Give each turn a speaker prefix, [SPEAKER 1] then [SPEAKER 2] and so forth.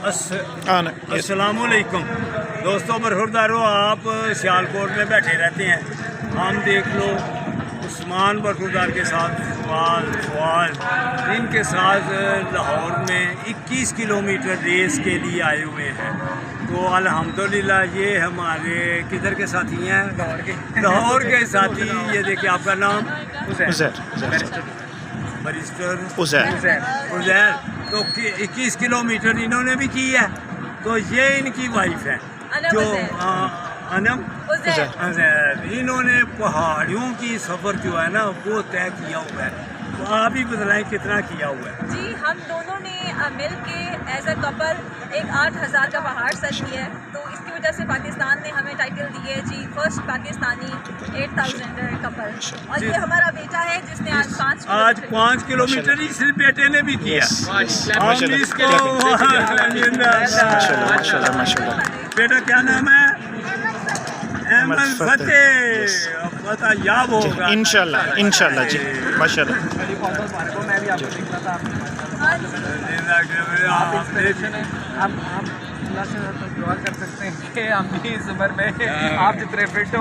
[SPEAKER 1] السلام علیکم دوستوں، برخوردارو، آپ سیالکوٹ میں بیٹھے رہتے ہیں. ہم دیکھ لو عثمان برخوردار کے ساتھ فواد ان کے ساتھ لاہور میں 21 کلومیٹر ریس کے لیے آئے ہوئے ہیں. تو الحمدللہ یہ ہمارے کدھر کے ساتھی ہیں؟ لاہور کے ساتھی. یہ دیکھیں، آپ کا نام؟ بریسٹر عزیر. تو 21 کلومیٹر انہوں نے بھی کی ہے. تو یہ ان کی وائف ہے جو انم عزیر. انہوں نے پہاڑیوں کی سفر جو ہے نا وہ طے کیا ہوا ہے. تو آپ ہی بتلائیں کتنا کیا ہوا ہے؟
[SPEAKER 2] جی، ہم دونوں نے مل کے ایز اے کپل ایک 8000 کا پہاڑ سر کیا ہے. تو اس کی وجہ سے پاکستان نے ہمیں ٹائٹل دی ہے جی فرسٹ پاکستانی 8000 کپل. اور یہ ہمارا بیٹا ہے جس نے آج 5
[SPEAKER 1] کلومیٹر اس بیٹے نے بھی کیا. ہم اس کو بیٹا کیا نام ہے؟ احمد فتح یاب ہوگا
[SPEAKER 3] انشاءاللہ جی. ماشاءاللہ.
[SPEAKER 4] ہم اللہ سے دعا کر سکتے ہیں کہ ہم بھی اس عمر میں آپ جتنے فٹ ہو